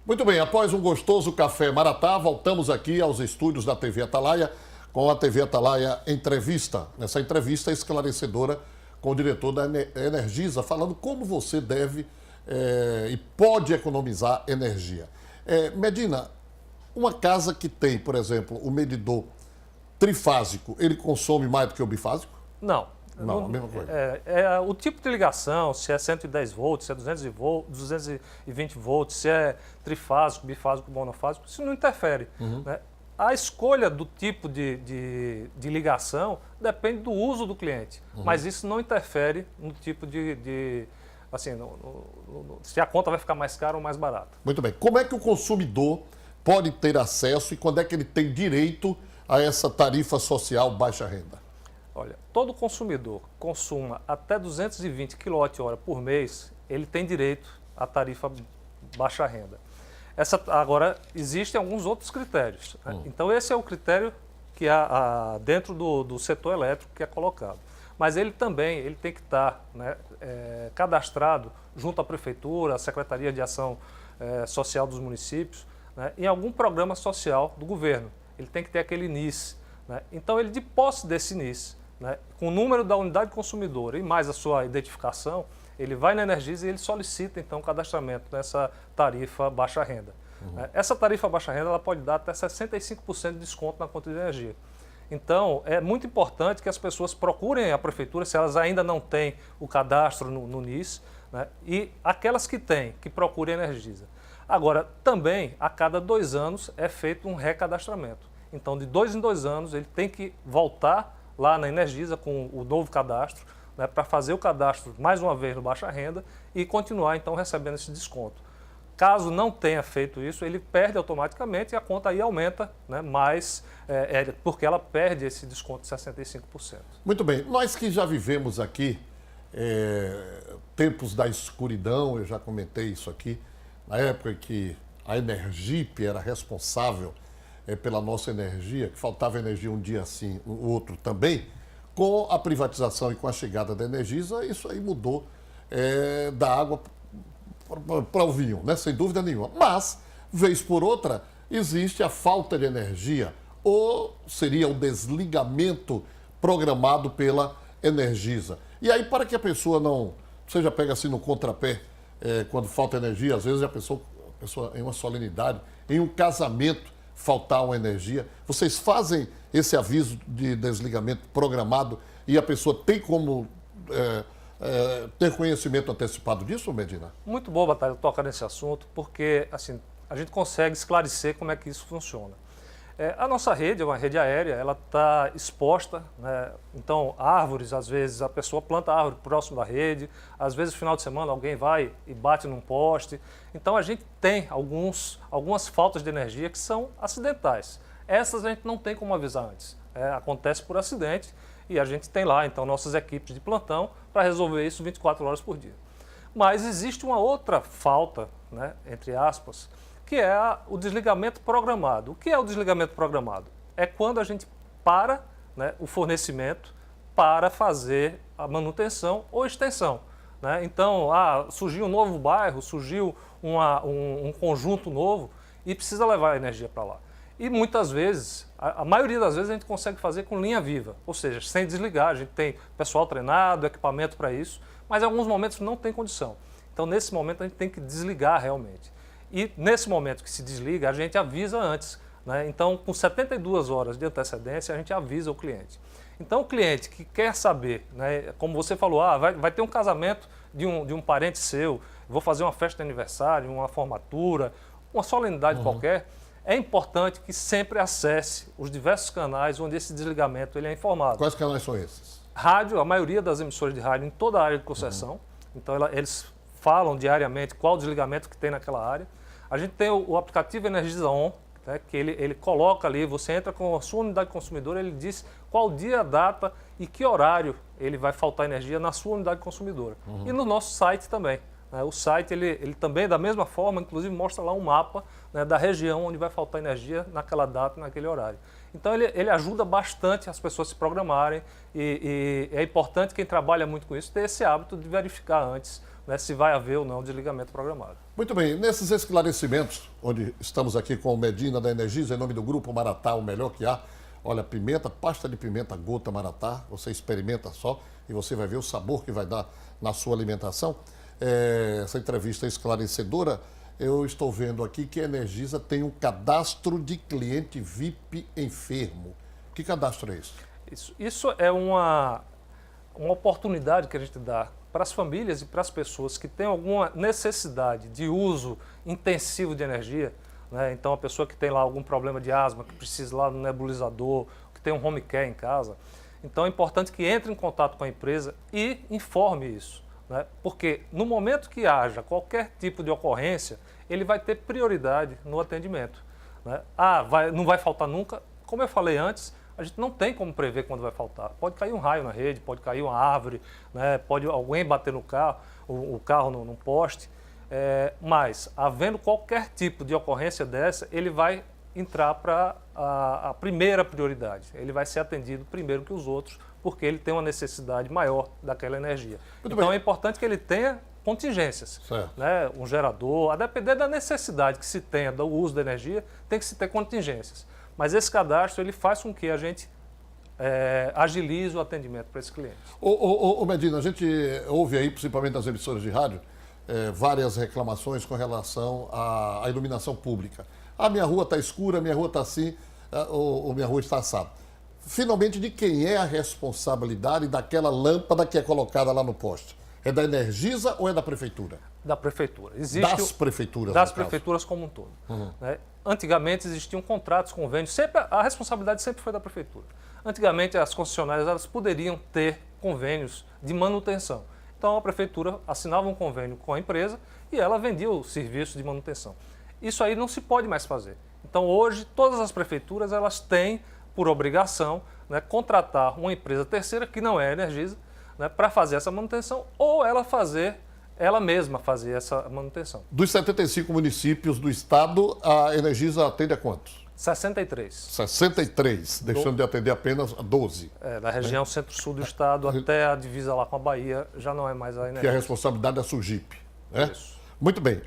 Muito bem, após um gostoso café Maratá, voltamos aqui aos estúdios da TV Atalaia com a TV Atalaia Entrevista. Nessa entrevista esclarecedora com o diretor da Energisa, falando como você deve e pode economizar energia. Medina, uma casa que tem, por exemplo, o medidor trifásico, ele consome mais do que o bifásico? Não. Não, a mesma coisa. O tipo de ligação, se é 110 volts, se é 220 volts, se é trifásico, bifásico, monofásico, isso não interfere. Né? A escolha do tipo de ligação depende do uso do cliente, mas isso não interfere no tipo se a conta vai ficar mais cara ou mais barata. Muito bem. Como é que o consumidor pode ter acesso e quando é que ele tem direito a essa tarifa social baixa renda? Olha, todo consumidor que consuma até 220 kWh por mês, ele tem direito à tarifa baixa renda. Agora, existem alguns outros critérios. Né? Então, esse é o critério que dentro do setor elétrico que é colocado. Mas ele também tem que estar cadastrado junto à Prefeitura, à Secretaria de Ação Social dos municípios, né, em algum programa social do governo. Ele tem que ter aquele NIS. Né? Então, ele de posse desse NIS, né, com o número da unidade consumidora e mais a sua identificação, ele vai na Energisa e ele solicita, então, o cadastramento nessa tarifa baixa renda. Essa tarifa baixa renda ela pode dar até 65% de desconto na conta de energia. Então, é muito importante que as pessoas procurem a Prefeitura, se elas ainda não têm o cadastro no NIS, né, e aquelas que têm, que procurem a Energisa. Agora, também, a cada 2 anos é feito um recadastramento. Então, de 2 em 2 anos, ele tem que voltar lá na Energisa com o novo cadastro, né, para fazer o cadastro mais uma vez no baixa renda e continuar então recebendo esse desconto. Caso não tenha feito isso, ele perde automaticamente e a conta aí aumenta, né, porque ela perde esse desconto de 65%. Muito bem, nós que já vivemos aqui tempos da escuridão, eu já comentei isso aqui, na época em que a Energip era responsável pela nossa energia, que faltava energia um dia assim, o outro também, com a privatização e com a chegada da Energisa, isso aí mudou da água para o vinho, né? Sem dúvida nenhuma. Mas, vez por outra, existe a falta de energia, ou seria o desligamento programado pela Energisa. E aí, para que a pessoa não seja pega assim no contrapé, quando falta energia, às vezes a pessoa em uma solenidade, em um casamento, faltar uma energia, vocês fazem esse aviso de desligamento programado e a pessoa tem como ter conhecimento antecipado disso, Medina? Muito boa, Batalha, tocar nesse assunto, porque assim, a gente consegue esclarecer como é que isso funciona. A nossa rede é uma rede aérea, ela está exposta, né? Então árvores, às vezes a pessoa planta árvore próximo da rede, às vezes no final de semana alguém vai e bate num poste. Então a gente tem algumas faltas de energia que são acidentais. Essas a gente não tem como avisar antes. Acontece por acidente e a gente tem lá então nossas equipes de plantão para resolver isso 24 horas por dia. Mas existe uma outra falta, né, entre aspas, que é o desligamento programado. O que é o desligamento programado? É quando a gente para, né, o fornecimento para fazer a manutenção ou extensão. Né? Então, surgiu um novo bairro, surgiu um conjunto novo e precisa levar a energia para lá. E muitas vezes, a maioria das vezes a gente consegue fazer com linha viva, ou seja, sem desligar. A gente tem pessoal treinado, equipamento para isso, mas em alguns momentos não tem condição. Então, nesse momento, a gente tem que desligar realmente. E nesse momento que se desliga, a gente avisa antes. Né? Então, com 72 horas de antecedência, a gente avisa o cliente. Então, o cliente que quer saber, né, como você falou, vai ter um casamento de um parente seu, vou fazer uma festa de aniversário, uma formatura, uma solenidade qualquer, é importante que sempre acesse os diversos canais onde esse desligamento ele é informado. Quais canais são esses? Rádio, a maioria das emissoras de rádio em toda a área de concessão. Então, eles falam diariamente qual o desligamento que tem naquela área. A gente tem o aplicativo Energisa On, né, que ele coloca ali, você entra com a sua unidade consumidora, ele diz qual dia, data e que horário ele vai faltar energia na sua unidade consumidora. E no nosso site também. Né, o site, ele também, da mesma forma, inclusive mostra lá um mapa, né, da região onde vai faltar energia naquela data, naquele horário. Então, ele ajuda bastante as pessoas se programarem e é importante quem trabalha muito com isso ter esse hábito de verificar antes né, se vai haver ou não desligamento programado. Muito bem, nesses esclarecimentos, onde estamos aqui com o Medina da Energisa, em nome do Grupo Maratá, o melhor que há. Olha, pimenta, pasta de pimenta gota Maratá, você experimenta só e você vai ver o sabor que vai dar na sua alimentação. Essa entrevista é esclarecedora. Eu estou vendo aqui que a Energisa tem um cadastro de cliente VIP enfermo. Que cadastro é esse? Isso é uma oportunidade que a gente dá para as famílias e para as pessoas que têm alguma necessidade de uso intensivo de energia, né? Então, a pessoa que tem lá algum problema de asma, que precisa lá no nebulizador, que tem um home care em casa. Então, é importante que entre em contato com a empresa e informe isso, né? Porque no momento que haja qualquer tipo de ocorrência, ele vai ter prioridade no atendimento, né? Não vai faltar nunca. Como eu falei antes, a gente não tem como prever quando vai faltar. Pode cair um raio na rede, pode cair uma árvore, né? Pode alguém bater no carro, o carro num poste. Mas, havendo qualquer tipo de ocorrência dessa, ele vai entrar para a primeira prioridade. Ele vai ser atendido primeiro que os outros, porque ele tem uma necessidade maior daquela energia. Muito então, bem. é importante que ele tenha contingências, né? Um gerador, a depender da necessidade que se tenha do uso da energia, tem que se ter contingências. Mas esse cadastro ele faz com que a gente agilize o atendimento para esse cliente. Ô Medina, a gente ouve aí, principalmente nas emissoras de rádio, várias reclamações com relação à iluminação pública. A minha rua está escura, a minha rua está assim, ou minha rua está assada. Finalmente, de quem é a responsabilidade daquela lâmpada que é colocada lá no poste? É da Energisa ou é da Prefeitura? Da Prefeitura. Das prefeituras, das no caso. prefeituras como um todo. Né? Antigamente existiam contratos, convênios, a responsabilidade sempre foi da Prefeitura. Antigamente as concessionárias elas poderiam ter convênios de manutenção. Então a Prefeitura assinava um convênio com a empresa e ela vendia o serviço de manutenção. Isso aí não se pode mais fazer. Então hoje todas as prefeituras elas têm por obrigação, né, contratar uma empresa terceira que não é a Energisa, né, para fazer essa manutenção ou ela mesma fazer essa manutenção. Dos 75 municípios do estado, a Energisa atende a quantos? 63. 63, deixando de atender apenas 12. Da região centro-sul do estado até a divisa lá com a Bahia, já não é mais a Energisa. Que é a responsabilidade da Sugip. Né? Isso. Muito bem.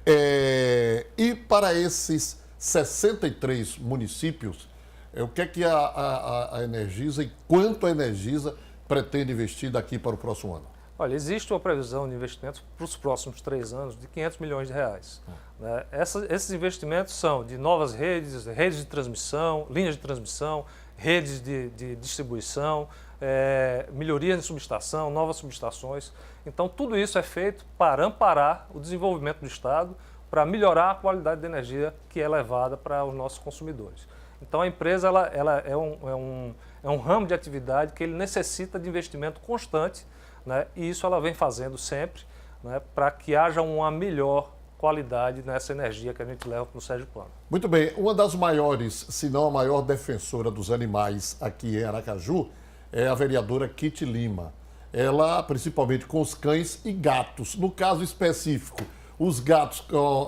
E para esses 63 municípios, o que é que a Energisa e quanto a Energisa pretende investir daqui para o próximo ano? Olha, existe uma previsão de investimentos para os próximos 3 anos de 500 milhões de reais. Né? Esses investimentos são de novas redes de transmissão, linhas de transmissão, redes de distribuição, melhoria de subestação, novas subestações. Então, tudo isso é feito para amparar o desenvolvimento do Estado, para melhorar a qualidade de energia que é levada para os nossos consumidores. Então, a empresa ela é um ramo de atividade que ele necessita de investimento constante, né? E isso ela vem fazendo sempre, né, para que haja uma melhor qualidade nessa energia que a gente leva para o Sérgio Plano. Muito bem. Uma das maiores, se não a maior defensora dos animais aqui em Aracaju é a vereadora Kitty Lima. Ela, principalmente com os cães e gatos. No caso específico, os gatos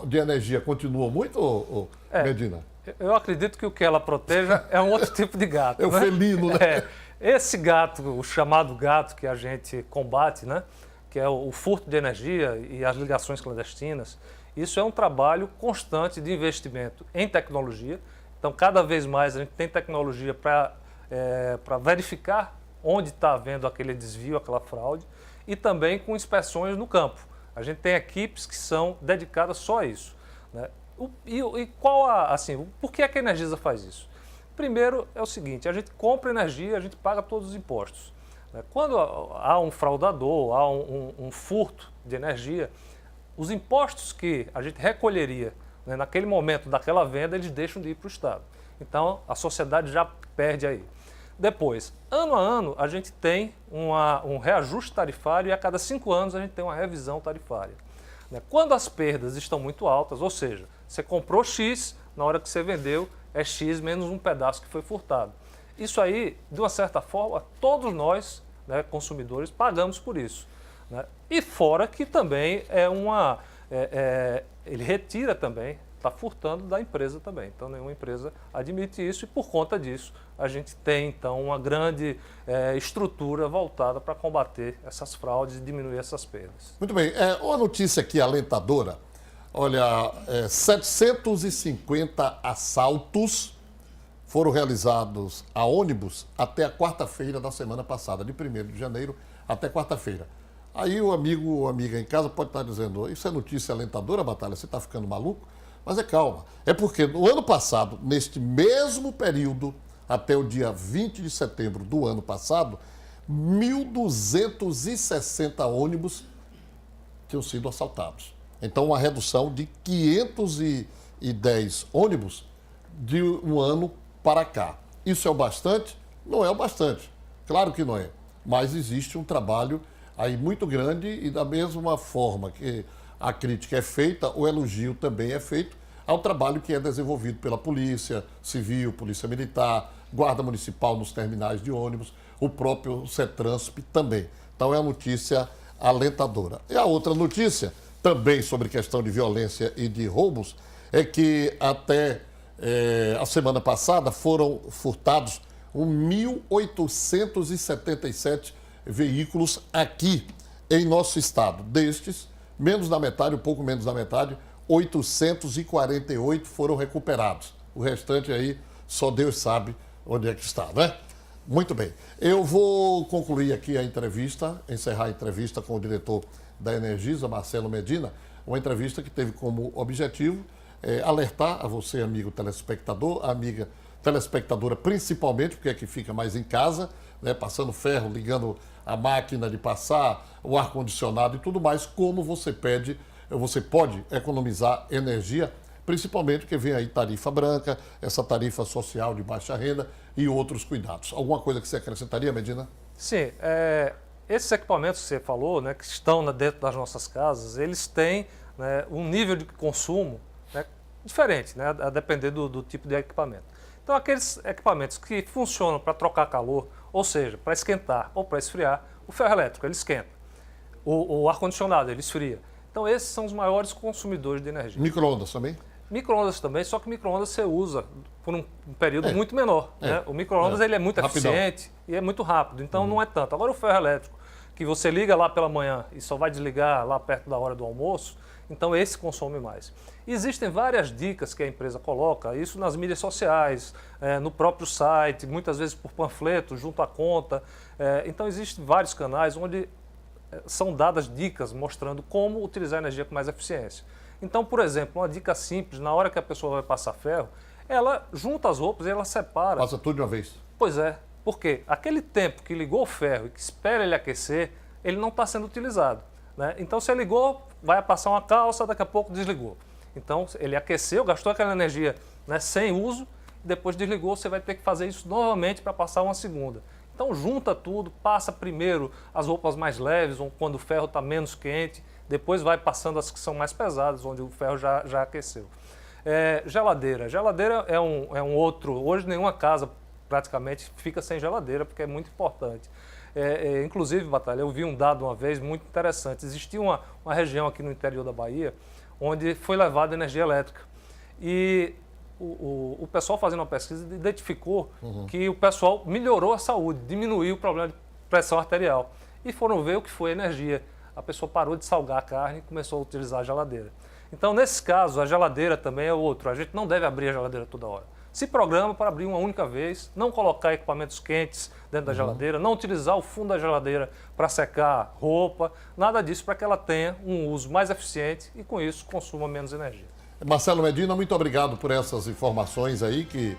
de energia continuam muito, Medina? Eu acredito que o que ela proteja é um outro tipo de gato. É o felino, né? Esse gato, o chamado gato que a gente combate, né? Que é o furto de energia e as ligações clandestinas, isso é um trabalho constante de investimento em tecnologia. Então, cada vez mais a gente tem tecnologia para verificar onde está havendo aquele desvio, aquela fraude, e também com inspeções no campo. A gente tem equipes que são dedicadas só a isso, né? Por que a Energisa faz isso? Primeiro é o seguinte, a gente compra energia, a gente paga todos os impostos. Quando há um fraudador, há um furto de energia, os impostos que a gente recolheria, né, naquele momento daquela venda, eles deixam de ir para o Estado. Então, a sociedade já perde aí. Depois, ano a ano, a gente tem um reajuste tarifário e a cada 5 anos a gente tem uma revisão tarifária. Quando as perdas estão muito altas, ou seja, você comprou X, na hora que você vendeu, é X menos um pedaço que foi furtado. Isso aí, de uma certa forma, todos nós, né, consumidores, pagamos por isso. Né? E fora que também ele retira também está furtando da empresa também. Então, nenhuma empresa admite isso e, por conta disso, a gente tem, então, uma grande estrutura voltada para combater essas fraudes e diminuir essas perdas. Muito bem. Uma notícia aqui alentadora. Olha, 750 assaltos foram realizados a ônibus até a quarta-feira da semana passada, de 1º de janeiro até quarta-feira. Aí o amigo ou amiga em casa pode estar dizendo, isso é notícia alentadora, Batalha, você está ficando maluco? Mas calma, é porque no ano passado, neste mesmo período, até o dia 20 de setembro do ano passado, 1.260 ônibus tinham sido assaltados. Então, uma redução de 510 ônibus de um ano para cá. Isso é o bastante? Não é o bastante. Claro que não é. Mas existe um trabalho aí muito grande e da mesma forma que a crítica é feita, o elogio também é feito ao trabalho que é desenvolvido pela Polícia Civil, Polícia Militar, Guarda Municipal nos terminais de ônibus, o próprio CETRANSP também. Então é uma notícia alentadora. E a outra notícia, também sobre questão de violência e de roubos, é que até a semana passada foram furtados 1.877 veículos aqui em nosso estado. Destes, menos da metade, um pouco menos da metade, 848 foram recuperados. O restante aí, só Deus sabe onde é que está, né? Muito bem. Eu vou concluir aqui a entrevista, encerrar a entrevista com o diretor da Energisa, Marcelo Medina, uma entrevista que teve como objetivo alertar a você, amigo telespectador, a amiga telespectadora principalmente, porque é que fica mais em casa, né, passando ferro, ligando a máquina de passar, o ar-condicionado e tudo mais, como você pode economizar energia, principalmente porque vem aí tarifa branca, essa tarifa social de baixa renda e outros cuidados. Alguma coisa que você acrescentaria, Medina? Sim, esses equipamentos que você falou, né, que estão dentro das nossas casas, eles têm, né, um nível de consumo, né, diferente, né, a depender do tipo de equipamento. Então, aqueles equipamentos que funcionam para trocar calor, ou seja, para esquentar ou para esfriar, o ferro elétrico ele esquenta, o ar-condicionado ele esfria. Então, esses são os maiores consumidores de energia. Micro-ondas também? Micro-ondas também, só que micro-ondas você usa por um período muito menor. Né? O micro-ondas ele é muito eficiente e é muito rápido, então não é tanto. Agora o ferro elétrico, que você liga lá pela manhã e só vai desligar lá perto da hora do almoço, então esse consome mais. Existem várias dicas que a empresa coloca, isso nas mídias sociais, no próprio site, muitas vezes por panfleto, junto à conta. Então existem vários canais onde são dadas dicas mostrando como utilizar a energia com mais eficiência. Então, por exemplo, uma dica simples, na hora que a pessoa vai passar ferro, ela junta as roupas e ela separa. Passa tudo de uma vez. Pois é, porque aquele tempo que ligou o ferro e que espera ele aquecer, ele não está sendo utilizado. Né? Então, você ligou, vai passar uma calça, daqui a pouco desligou. Então, ele aqueceu, gastou aquela energia, né, sem uso, depois desligou, você vai ter que fazer isso novamente para passar uma segunda. Então, junta tudo, passa primeiro as roupas mais leves, quando o ferro está menos quente, depois vai passando as que são mais pesadas, onde o ferro já aqueceu. Geladeira. Geladeira é um outro... Hoje nenhuma casa praticamente fica sem geladeira, porque é muito importante. Inclusive, Batalha, eu vi um dado uma vez muito interessante. Existia uma região aqui no interior da Bahia, onde foi levada energia elétrica. E o pessoal fazendo uma pesquisa identificou que o pessoal melhorou a saúde, diminuiu o problema de pressão arterial. E foram ver o que foi a energia. A pessoa parou de salgar a carne e começou a utilizar a geladeira. Então, nesse caso, a geladeira também é outro. A gente não deve abrir a geladeira toda hora. Se programa para abrir uma única vez, não colocar equipamentos quentes dentro da geladeira, não utilizar o fundo da geladeira para secar roupa, nada disso, para que ela tenha um uso mais eficiente e, com isso, consuma menos energia. Marcelo Medina, muito obrigado por essas informações aí que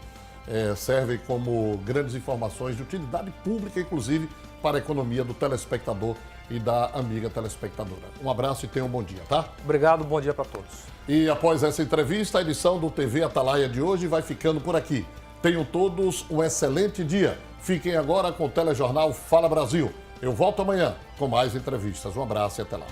servem como grandes informações de utilidade pública, inclusive para a economia do telespectador e da amiga telespectadora. Um abraço e tenha um bom dia, tá? Obrigado, bom dia para todos. E após essa entrevista, a edição do TV Atalaia de hoje vai ficando por aqui. Tenham todos um excelente dia. Fiquem agora com o telejornal Fala Brasil. Eu volto amanhã com mais entrevistas. Um abraço e até lá.